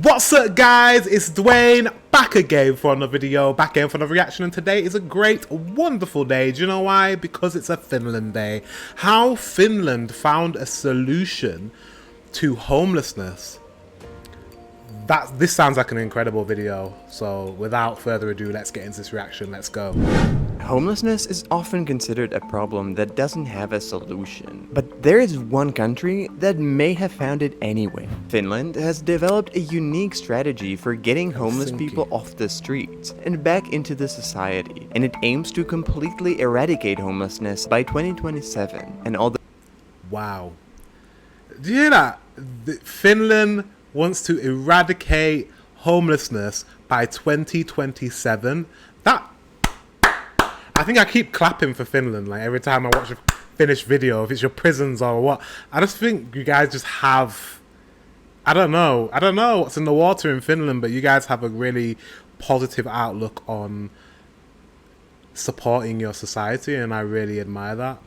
What's up, guys? It's Dwayne, back again for another video, back again for another reaction, and today is a great, wonderful day. Do you know why? Because it's a Finland day. How Finland found a solution to homelessness. This sounds like an incredible video, so without further ado, let's get into this reaction. Let's go. Homelessness is often considered a problem that doesn't have a solution. But there is one country that may have found it anyway. Finland has developed a unique strategy for getting homeless people off the streets and back into the society. And it aims to completely eradicate homelessness by 2027. And although... Wow. Do you hear that? Finland wants to eradicate homelessness by 2027. I think I keep clapping for Finland, like every time I watch a Finnish video, if it's your prisons or what. I just think you guys just have, I don't know what's in the water in Finland, but you guys have a really positive outlook on supporting your society, and I really admire that.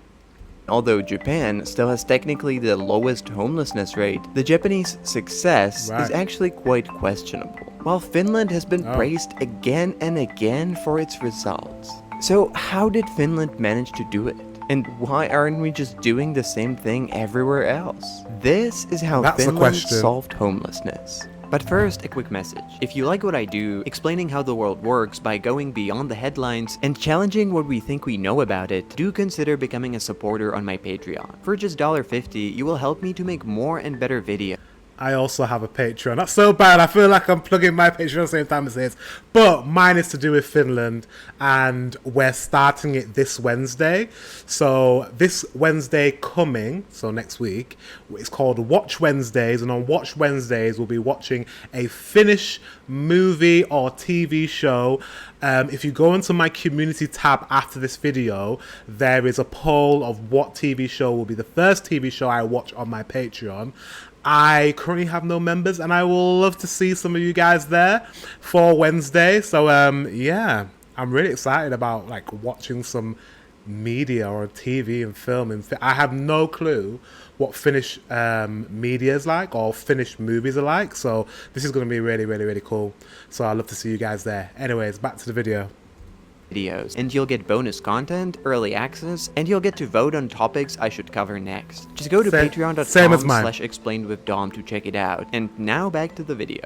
Although Japan still has technically the lowest homelessness rate, the Japanese success is actually quite questionable, while Finland has been praised again and again for its results. So how did Finland manage to do it? And why aren't we just doing the same thing everywhere else? This is how Finland solved homelessness. But first, a quick message. If you like what I do, explaining how the world works by going beyond the headlines and challenging what we think we know about it, do consider becoming a supporter on my Patreon. For just $1.50, you will help me to make more and better videos. I also have a Patreon. That's so bad. I feel like I'm plugging my Patreon at the same time as this. But mine is to do with Finland, and we're starting it this Wednesday. So this Wednesday coming, so next week, it's called Watch Wednesdays. And on Watch Wednesdays, we'll be watching a Finnish movie or TV show. If you go into my community tab after this video, there is a poll of what TV show will be the first TV show I watch on my Patreon. I currently have no members, and I will love to see some of you guys there for Wednesday. So yeah, I'm really excited about like watching some media or TV and film. I have no clue what Finnish media is like or Finnish movies are like. So this is going to be really, really, really cool. So I'd love to see you guys there. Anyways, back to the video. And you'll get bonus content, early access, and you'll get to vote on topics I should cover next. Just go to patreon.com/explainedwithdom to check it out. And now back to the video.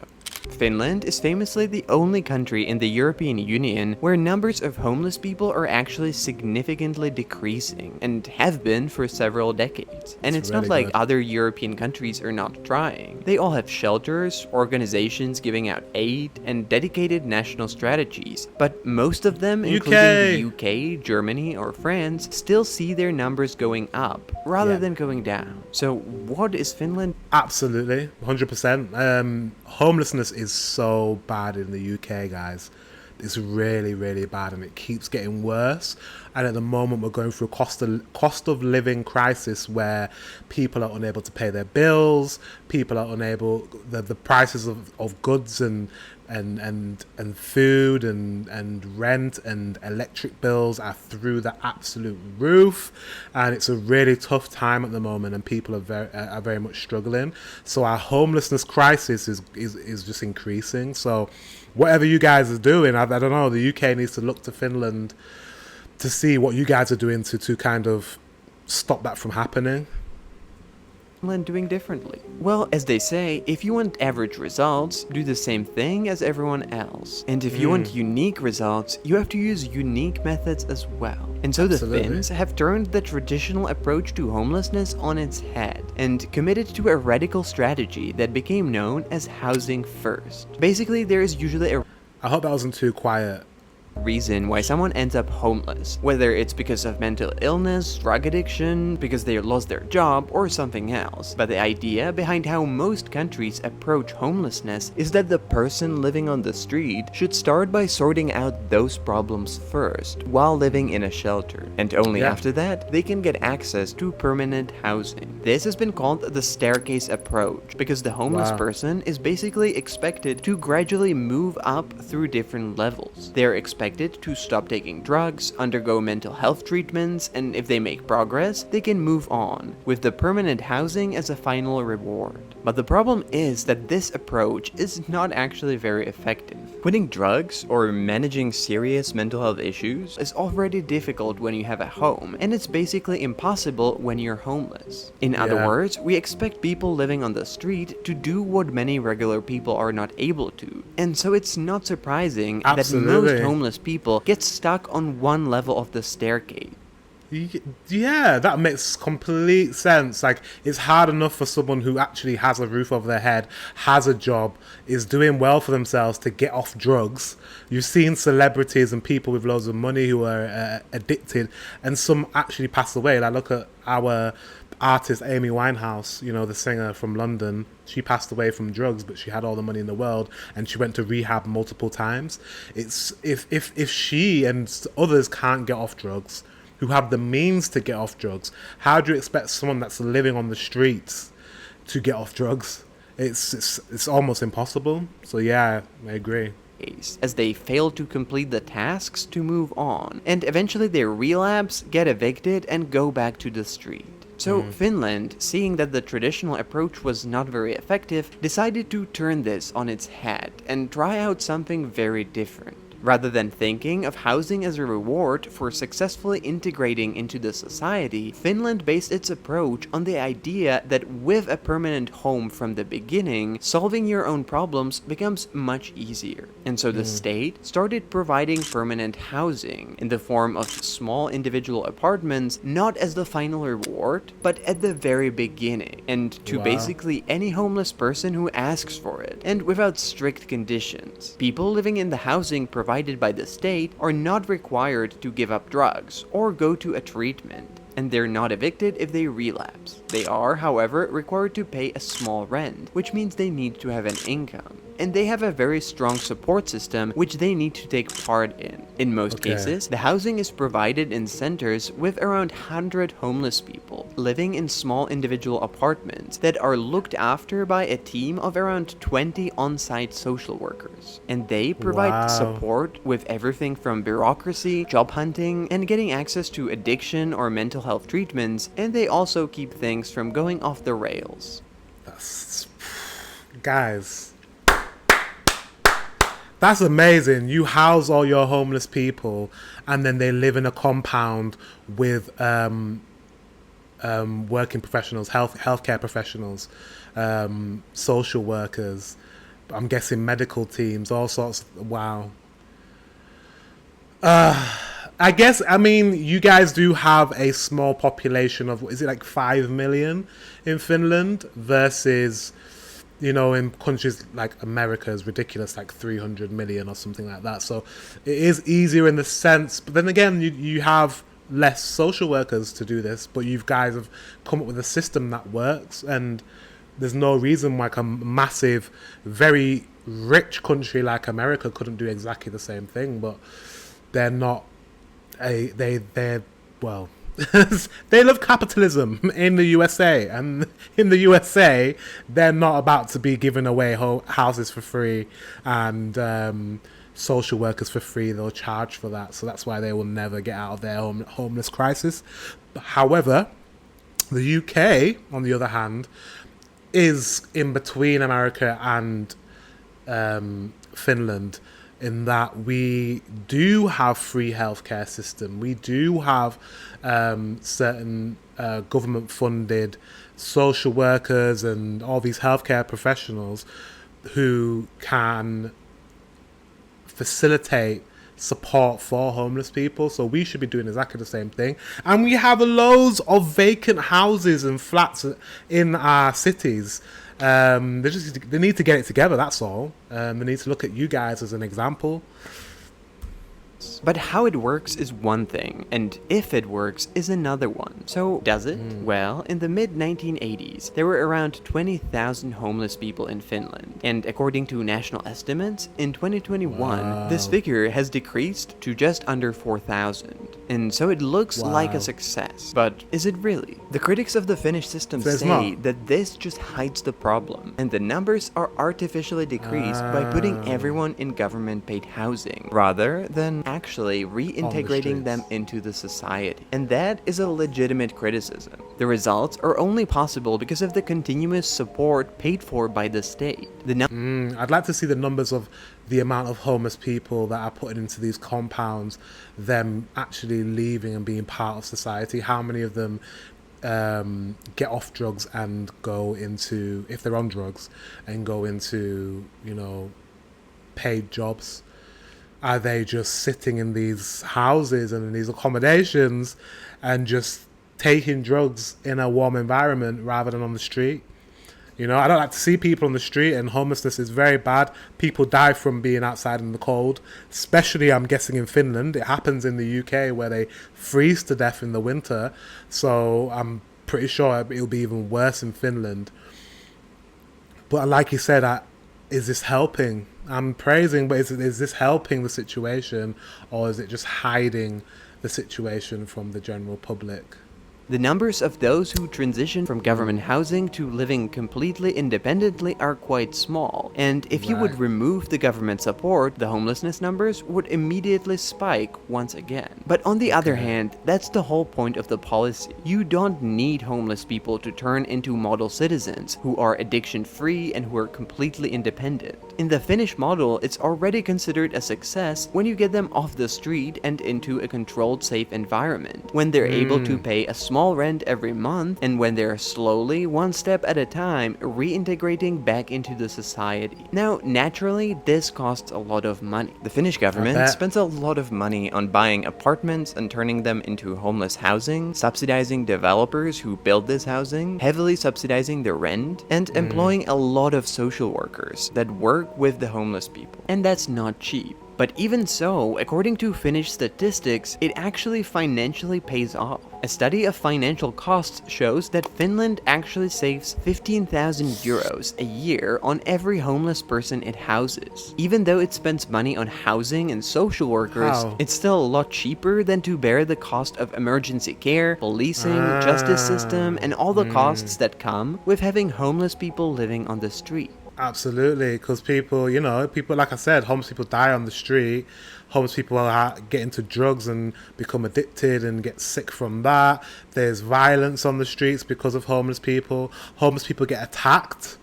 Finland is famously the only country in the European Union where numbers of homeless people are actually significantly decreasing, and have been for several decades. And it's really not like other European countries are not trying. They all have shelters, organizations giving out aid, and dedicated national strategies. But most of them, including the UK, Germany, or France, still see their numbers going up rather than going down. So what is Finland? Absolutely, 100%. Homelessness is so bad in the UK, guys. It's really, really bad, and it keeps getting worse. And at the moment, we're going through a cost of living crisis where people are unable to pay their bills. People are unable. The prices of goods and food and rent and electric bills are through the absolute roof, and it's a really tough time at the moment, and people are very much struggling. So our homelessness crisis is just increasing. So whatever you guys are doing, I don't know, the UK needs to look to Finland to see what you guys are doing to kind of stop that from happening. Doing differently? Well, as they say, if you want average results, do the same thing as everyone else. And if you want unique results, you have to use unique methods as well. And so the Finns have turned the traditional approach to homelessness on its head and committed to a radical strategy that became known as housing first. Basically, there is usually a... I hope that wasn't too quiet. Reason why someone ends up homeless, whether it's because of mental illness, drug addiction, because they lost their job, or something else. But the idea behind how most countries approach homelessness is that the person living on the street should start by sorting out those problems first while living in a shelter, and only after that they can get access to permanent housing. This has been called the staircase approach because the homeless person is basically expected to gradually move up through different levels. They're expected expected to stop taking drugs, undergo mental health treatments, and if they make progress, they can move on, with the permanent housing as a final reward. But the problem is that this approach is not actually very effective. Quitting drugs or managing serious mental health issues is already difficult when you have a home, and it's basically impossible when you're homeless. In other words, we expect people living on the street to do what many regular people are not able to. And so it's not surprising that most homeless people get stuck on one level of the staircase. Yeah, that makes complete sense. Like, it's hard enough for someone who actually has a roof over their head, has a job, is doing well for themselves to get off drugs. You've seen celebrities and people with loads of money who are addicted, and some actually pass away. Like, look at our artist Amy Winehouse, you know, the singer from London. She passed away from drugs, but she had all the money in the world, and she went to rehab multiple times. It's if she and others can't get off drugs, who have the means to get off drugs, how do you expect someone that's living on the streets to get off drugs? It's almost impossible. So yeah, I agree. As they fail to complete the tasks to move on, and eventually they relapse, get evicted, and go back to the street. So Finland, seeing that the traditional approach was not very effective, decided to turn this on its head and try out something very different. Rather than thinking of housing as a reward for successfully integrating into the society, Finland based its approach on the idea that with a permanent home from the beginning, solving your own problems becomes much easier. And so the state started providing permanent housing in the form of small individual apartments, not as the final reward, but at the very beginning, and to basically any homeless person who asks for it, and without strict conditions. People living in the housing provided by the state are not required to give up drugs or go to a treatment, and they're not evicted if they relapse. They are, however, required to pay a small rent, which means they need to have an income. And they have a very strong support system which they need to take part in. In most cases, the housing is provided in centers with around 100 homeless people living in small individual apartments that are looked after by a team of around 20 on-site social workers. And they provide support with everything from bureaucracy, job hunting, and getting access to addiction or mental health treatments, and they also keep things from going off the rails. Guys, that's amazing. You house all your homeless people, and then they live in a compound with working professionals, healthcare professionals, social workers. I'm guessing medical teams, all sorts. Wow. I guess, I mean, you guys do have a small population of, is it like 5 million in Finland versus, you know, in countries like America is ridiculous, like 300 million or something like that. So it is easier in the sense, but then again, you have less social workers to do this, but you guys have come up with a system that works, and there's no reason why a massive, very rich country like America couldn't do exactly the same thing, but they're not, they're well, they love capitalism in the USA, and in the USA they're not about to be giving away houses for free and social workers for free. They'll charge for that, so that's why they will never get out of their homeless crisis. However, the UK, on the other hand, is in between America and Finland, in that we do have free healthcare system. We do have certain government-funded social workers and all these healthcare professionals who can facilitate support for homeless people. So we should be doing exactly the same thing. And we have loads of vacant houses and flats in our cities. They need to get it together, that's all. They need to look at you guys as an example. But how it works is one thing, and if it works is another one. So, does it? Well, in the mid-1980s, there were around 20,000 homeless people in Finland. And according to national estimates, in 2021, this figure has decreased to just under 4,000. and so it looks like a success. But is it really? The critics of the Finnish system say that this just hides the problem, and the numbers are artificially decreased by putting everyone in government-paid housing, rather than actually reintegrating them into the society. And that is a legitimate criticism. The results are only possible because of the continuous support paid for by the state. I'd like to see the numbers of the amount of homeless people that are put into these compounds, them actually leaving and being part of society. How many of them get off drugs and go into, if they're on drugs, and go into, you know, paid jobs? Are they just sitting in these houses and in these accommodations and just taking drugs in a warm environment rather than on the street? You know, I don't like to see people on the street, and homelessness is very bad. People die from being outside in the cold, especially, I'm guessing, in Finland. It happens in the UK where they freeze to death in the winter. So I'm pretty sure it'll be even worse in Finland. But like you said, is this helping? I'm praising, but is this helping the situation, or is it just hiding the situation from the general public? The numbers of those who transition from government housing to living completely independently are quite small, and if you would remove the government support, the homelessness numbers would immediately spike once again. But on the other hand, that's the whole point of the policy. You don't need homeless people to turn into model citizens who are addiction-free and who are completely independent. In the Finnish model, it's already considered a success when you get them off the street and into a controlled, safe environment, when they're able to pay a small rent every month, and when they're slowly, one step at a time, reintegrating back into the society. Now, naturally, this costs a lot of money. The Finnish government spends a lot of money on buying apartments and turning them into homeless housing, subsidizing developers who build this housing, heavily subsidizing the rent, and employing a lot of social workers that work with the homeless people. And that's not cheap. But even so, according to Finnish statistics, it actually financially pays off. A study of financial costs shows that Finland actually saves 15,000 euros a year on every homeless person it houses. Even though it spends money on housing and social workers, it's still a lot cheaper than to bear the cost of emergency care, policing, justice system, and all the costs that come with having homeless people living on the street. Absolutely, because people, you know, people, like I said, homeless people die on the street. Homeless people get into drugs and become addicted and get sick from that. There's violence on the streets because of homeless people. Homeless people get attacked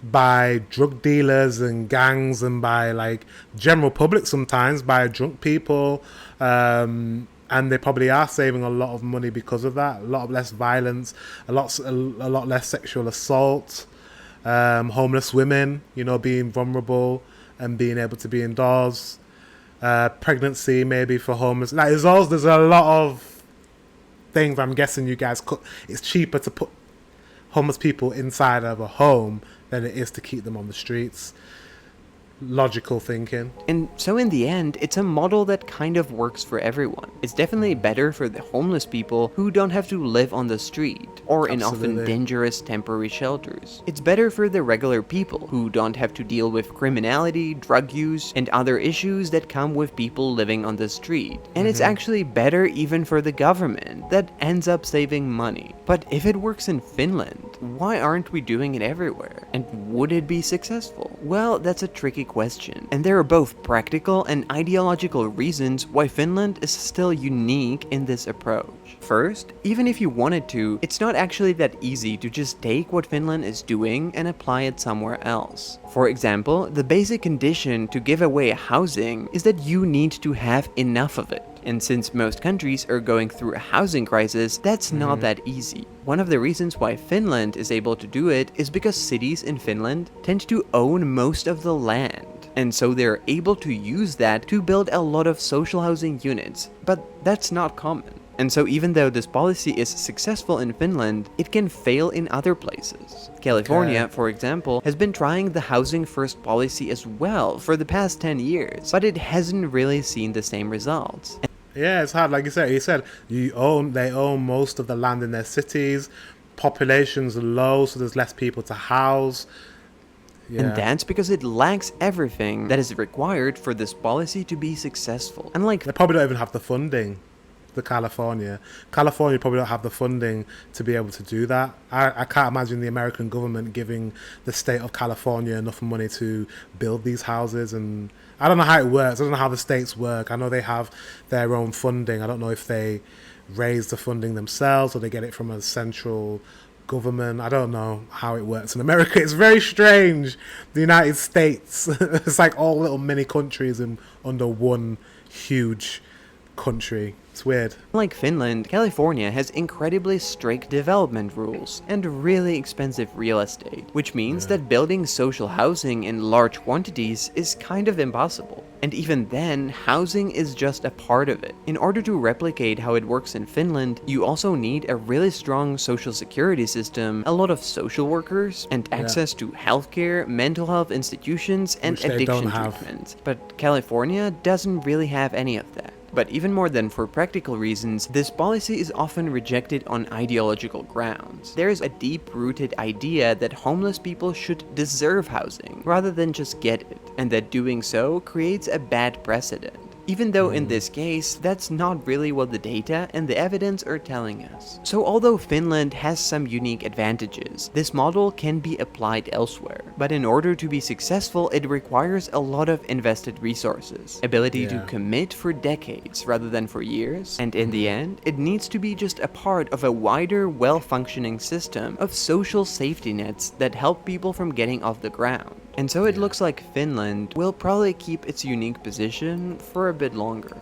by drug dealers and gangs and by, like, general public sometimes, by drunk people. And they probably are saving a lot of money because of that. A lot less violence, a lot less sexual assault. Homeless women, you know, being vulnerable and being able to be indoors. Pregnancy, maybe, for homeless. Like, there's a lot of things. I'm guessing you guys could. It's cheaper to put homeless people inside of a home than it is to keep them on the streets. Logical thinking. And so in the end, it's a model that kind of works for everyone. It's definitely better for the homeless people who don't have to live on the street or in often dangerous temporary shelters. It's better for the regular people who don't have to deal with criminality, drug use, and other issues that come with people living on the street. And it's actually better even for the government that ends up saving money. But if it works in Finland, why aren't we doing it everywhere? And would it be successful? Well, that's a tricky question, and there are both practical and ideological reasons why Finland is still unique in this approach. First, even if you wanted to, it's not actually that easy to just take what Finland is doing and apply it somewhere else. For example, the basic condition to give away housing is that you need to have enough of it. And since most countries are going through a housing crisis, that's not that easy. One of the reasons why Finland is able to do it is because cities in Finland tend to own most of the land. And so they're able to use that to build a lot of social housing units. But that's not common. And so even though this policy is successful in Finland, it can fail in other places. California, for example, has been trying the housing first policy as well for the past 10 years, but it hasn't really seen the same results. Yeah, it's hard. Like you said, they own most of the land in their cities. Populations are low, so there's less people to house. Yeah. And that's because it lacks everything that is required for this policy to be successful. And they probably don't even have the funding the California. California probably don't have the funding to be able to do that. I can't imagine the American government giving the state of California enough money to build these houses, and I don't know how it works. I don't know how the states work. I know they have their own funding. I don't know if they raise the funding themselves or they get it from a central government. I don't know how it works in America. It's very strange. The United States, it's like all little mini countries under one huge country. It's weird. Like Finland, California has incredibly strict development rules and really expensive real estate, which means that building social housing in large quantities is kind of impossible. And even then, housing is just a part of it. In order to replicate how it works in Finland, you also need a really strong social security system, a lot of social workers, and access to healthcare, mental health institutions, and addiction treatment. But California doesn't really have any of that. But even more than for practical reasons, this policy is often rejected on ideological grounds. There is a deep-rooted idea that homeless people should deserve housing, rather than just get it, and that doing so creates a bad precedent. Even though in this case, that's not really what the data and the evidence are telling us. So although Finland has some unique advantages, this model can be applied elsewhere. But in order to be successful, it requires a lot of invested resources, ability to commit for decades rather than for years, and in the end, it needs to be just a part of a wider, well-functioning system of social safety nets that help people from getting off the ground. And so it looks like Finland will probably keep its unique position for a bit longer.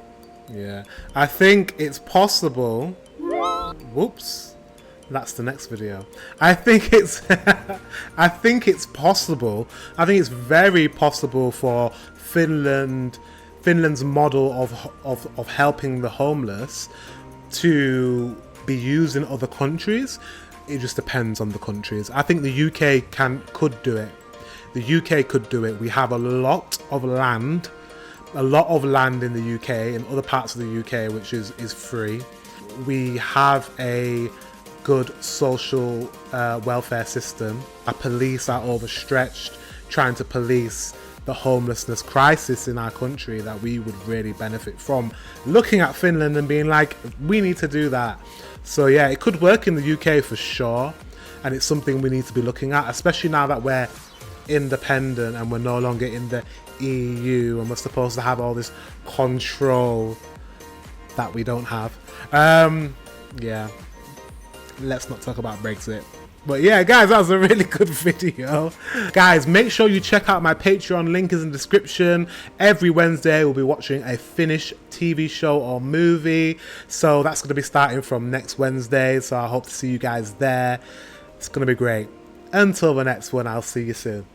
Yeah, I think it's possible. Whoops, that's the next video. I think it's I think it's possible. I think it's very possible for Finland's model of helping the homeless to be used in other countries. It just depends on the countries. I think the UK could do it. The UK could do it. We have a lot of land in the UK and other parts of the UK which is free. We have a good social welfare system. Our police are overstretched trying to police the homelessness crisis in our country that we would really benefit from. Looking at Finland and being like, we need to do that. So yeah, it could work in the UK for sure, and it's something we need to be looking at, especially now that we're independent and we're no longer in the EU and we're supposed to have all this control that we don't have. Yeah, let's not talk about Brexit. But yeah, guys, that was a really good video. Guys, make sure you check out my Patreon. Link is in the description. Every Wednesday, we'll be watching a Finnish TV show or movie. So that's going to be starting from next Wednesday. So I hope to see you guys there. It's going to be great. Until the next one, I'll see you soon.